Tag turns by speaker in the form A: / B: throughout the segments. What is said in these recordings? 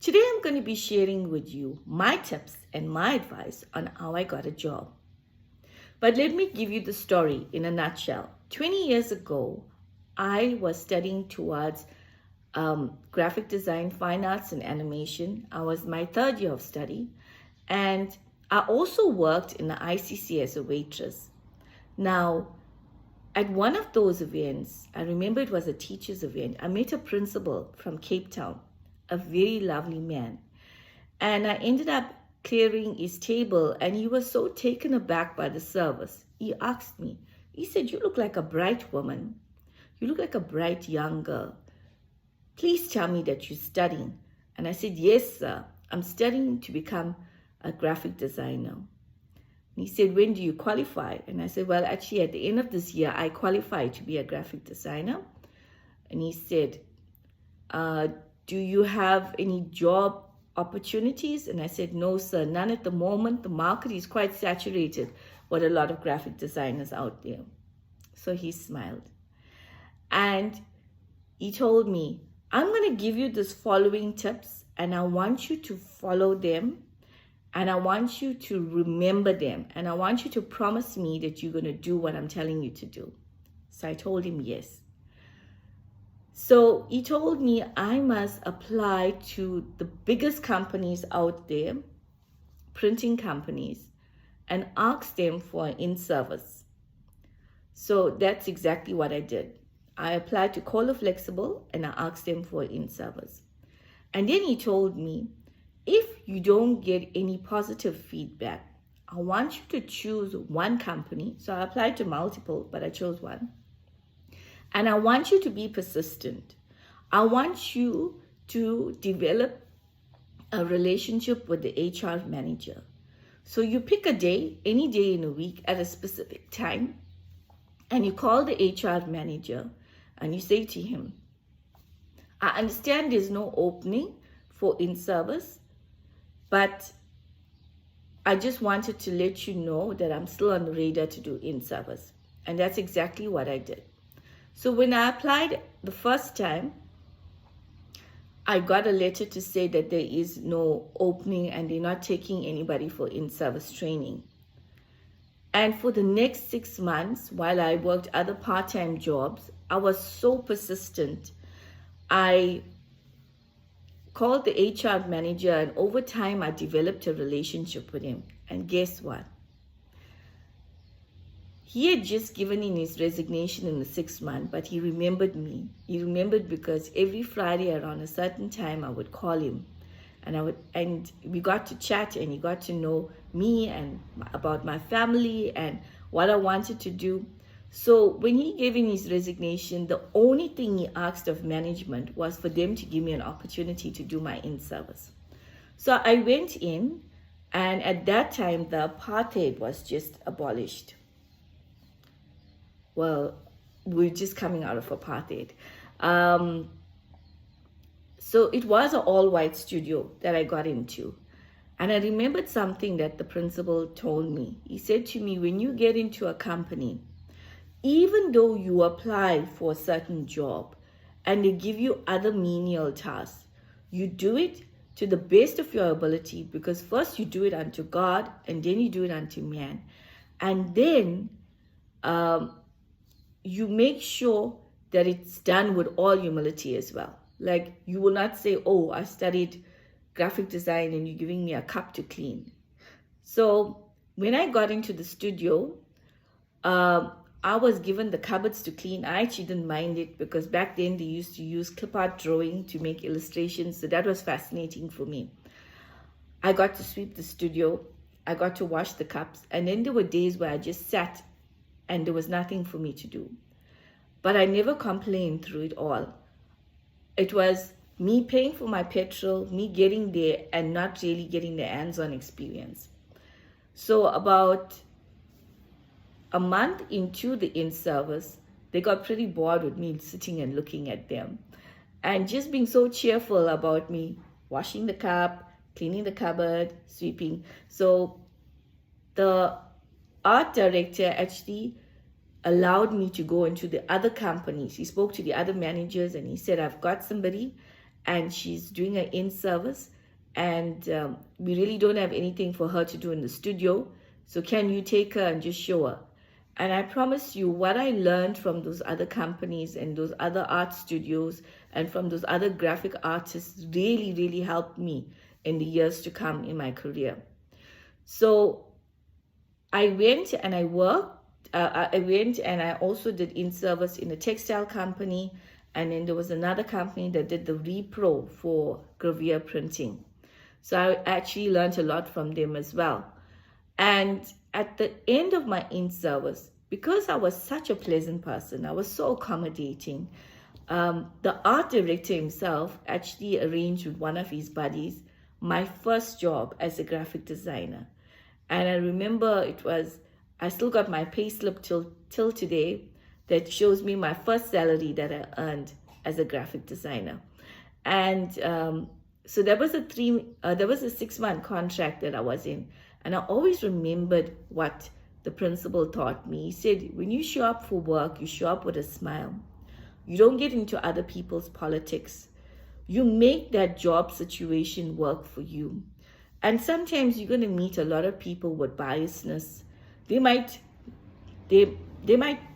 A: Today I'm going to be sharing with you my tips and my advice on how I got a job. But let me give you the story in a nutshell. 20 years ago, I was studying towards graphic design, fine arts, and animation. I was my third year of study, and I also worked in the ICC as a waitress. Now, at one of those events, I remember it was a teacher's event, I met a principal from Cape Town, a very lovely man. And I ended up clearing his table, and he was so taken aback by the service. He asked me, he said, "You look like a bright woman. You look like a bright young girl. Please tell me that you're studying." And I said, "Yes, sir. I'm studying to become a graphic designer." And he said, "When do you qualify?" And I said, "Well, actually, at the end of this year, I qualify to be a graphic designer." And he said, "Do you have any job opportunities?" And I said, "No, sir, none at the moment. The market is quite saturated with a lot of graphic designers out there." So he smiled. And he told me, "I'm going to give you this following tips, and I want you to follow them, and I want you to remember them, and I want you to promise me that you're going to do what I'm telling you to do." So I told him yes. So he told me I must apply to the biggest companies out there, printing companies, and ask them for an in-service. So that's exactly what I did. I applied to Call Flexible and I asked them for an in-service. And then he told me, if you don't get any positive feedback, I want you to choose one company. So I applied to multiple, but I chose one. And I want you to be persistent. I want you to develop a relationship with the HR manager. So you pick a day, any day in a week at a specific time, and you call the HR manager and you say to him, "I understand there's no opening for in-service, but I just wanted to let you know that I'm still on the radar to do in-service." And that's exactly what I did. So when I applied the first time, I got a letter to say that there is no opening and they're not taking anybody for in-service training. And for the next 6 months, while I worked other part-time jobs, I was so persistent. I called the HR manager, and over time, I developed a relationship with him. And guess what? He had just given in his resignation in the 6th month, but he remembered me. He remembered because every Friday around a certain time, I would call him, and we got to chat, and he got to know me and about my family and what I wanted to do. So when he gave in his resignation, the only thing he asked of management was for them to give me an opportunity to do my in-service. So I went in, and at that time, the apartheid was just abolished. Well, we're just coming out of apartheid. So it was an all-white studio that I got into. And I remembered something that the principal told me. He said to me, when you get into a company, even though you apply for a certain job and they give you other menial tasks, you do it to the best of your ability, because first you do it unto God and then you do it unto man. And then you make sure that it's done with all humility as well. Like, you will not say, "Oh, I studied graphic design and you're giving me a cup to clean." So when I got into the studio, I was given the cupboards to clean. I actually didn't mind it because back then they used to use clip art drawing to make illustrations. So that was fascinating for me. I got to sweep the studio. I got to wash the cups. And then there were days where I just sat and there was nothing for me to do. But I never complained through it all. It was me paying for my petrol, me getting there and not really getting the hands-on experience. So about a month into the in-service, they got pretty bored with me sitting and looking at them and just being so cheerful about me washing the cup, cleaning the cupboard, sweeping. So the art director actually allowed me to go into the other companies. He spoke to the other managers and he said, "I've got somebody and she's doing an in-service and we really don't have anything for her to do in the studio. So can you take her and just show her? And I promise you, what I learned from those other companies and those other art studios and from those other graphic artists really, really helped me in the years to come in my career. So I went and I worked. I went and I also did in-service in a textile company. And then there was another company that did the repro for gravure printing. So I actually learned a lot from them as well. And at the end of my in-service, because I was such a pleasant person, I was so accommodating, the art director himself actually arranged with one of his buddies my first job as a graphic designer. And I remember I still got my pay slip till today that shows me my first salary that I earned as a graphic designer. And so there was a 6-month contract that I was in. And I always remembered what the principal taught me. He said, when you show up for work, you show up with a smile. You don't get into other people's politics. You make that job situation work for you. And sometimes you're going to meet a lot of people with biasness. They might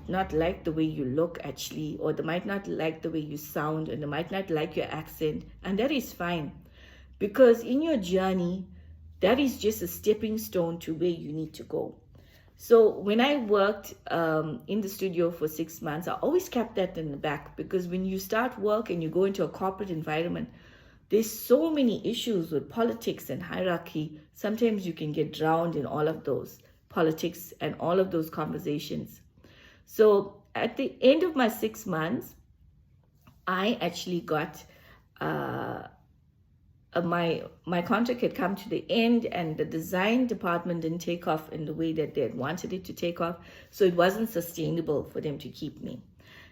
A: not like the way you look, actually, or they might not like the way you sound, and they might not like your accent. And that is fine, because in your journey, that is just a stepping stone to where you need to go. So when I worked in the studio for 6 months, I always kept that in the back, because when you start work and you go into a corporate environment, there's so many issues with politics and hierarchy. Sometimes you can get drowned in all of those politics and all of those conversations. So at the end of my 6 months, I actually got my contract had come to the end, and the design department didn't take off in the way that they had wanted it to take off. So it wasn't sustainable for them to keep me.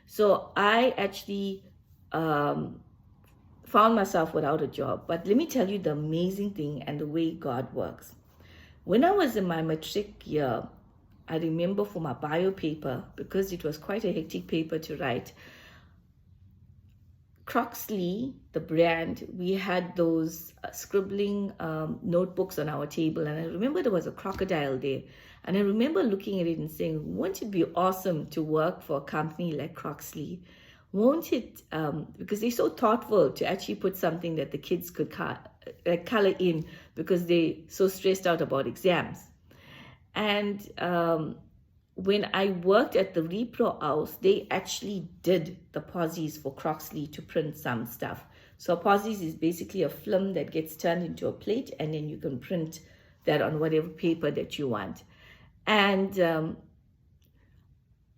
A: So I actually found myself without a job. But let me tell you the amazing thing and the way God works. When I was in my matric year, I remember for my bio paper, because it was quite a hectic paper to write, Croxley, the brand, we had those scribbling notebooks on our table. And I remember there was a crocodile there. And I remember looking at it and saying, won't it be awesome to work for a company like Croxley? Won't it, because they're so thoughtful to actually put something that the kids could color in, because they're so stressed out about exams. And when I worked at the repro house, they actually did the posies for Croxley to print some stuff. So posies is basically a film that gets turned into a plate, and then you can print that on whatever paper that you want. And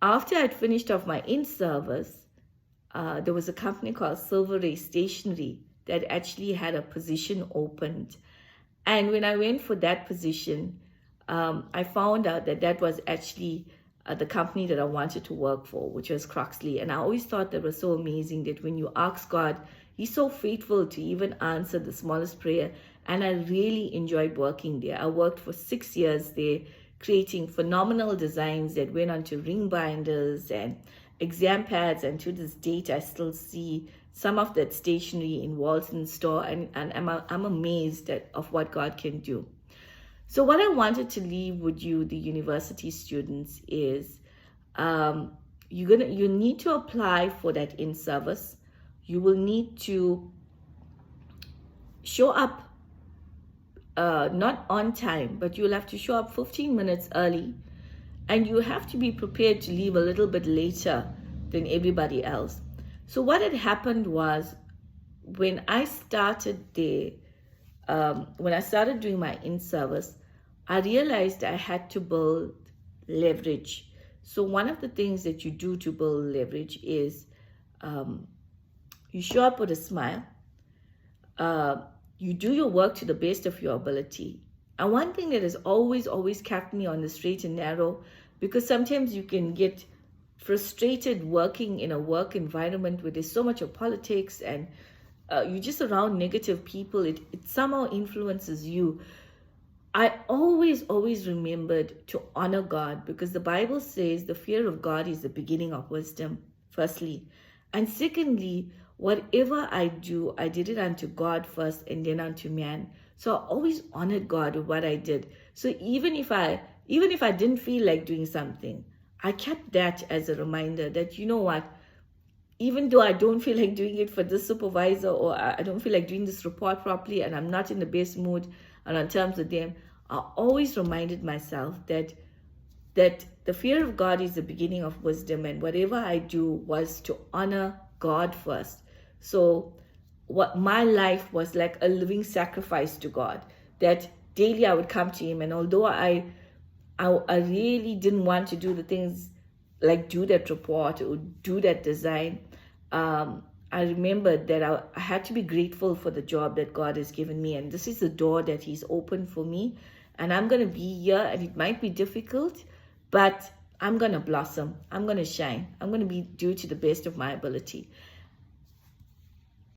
A: after I'd finished off my in-service, there was a company called Silver Ray Stationery that actually had a position opened. And when I went for that position, I found out that that was actually the company that I wanted to work for, which was Croxley. And I always thought that was so amazing that when you ask God, He's so faithful to even answer the smallest prayer. And I really enjoyed working there. I worked for 6 years there, creating phenomenal designs that went onto ring binders and exam pads. And to this date, I still see some of that stationery in Walton's store, and I'm amazed of what God can do. So what I wanted to leave with you, the university students, is you need to apply for that in-service. You will need to show up not on time, but you'll have to show up 15 minutes early, and you have to be prepared to leave a little bit later than everybody else. So what had happened was, when I started there, when I started doing my in-service, I realized I had to build leverage. So one of the things that you do to build leverage is you show up with a smile. You do your work to the best of your ability. And one thing that has always kept me on the straight and narrow, because sometimes you can get frustrated working in a work environment where there's so much of politics, and you're just around negative people. It somehow influences you. I always remembered to honor God, because the Bible says the fear of God is the beginning of wisdom, firstly. And secondly, whatever I do, I did it unto God first and then unto man. So I always honored God with what I did. So even if I didn't feel like doing something, I kept that as a reminder that, you know what, even though I don't feel like doing it for this supervisor, or I don't feel like doing this report properly, and I'm not in the best mood and on terms with them, I always reminded myself that the fear of God is the beginning of wisdom, and whatever I do was to honor God first. So what my life was like a living sacrifice to God, that daily I would come to him, and although I really didn't want to do the things like do that report or do that design, I remembered that I had to be grateful for the job that God has given me, and this is the door that he's opened for me, and I'm going to be here, and it might be difficult, but I'm going to blossom. I'm going to shine. I'm going to do to the best of my ability.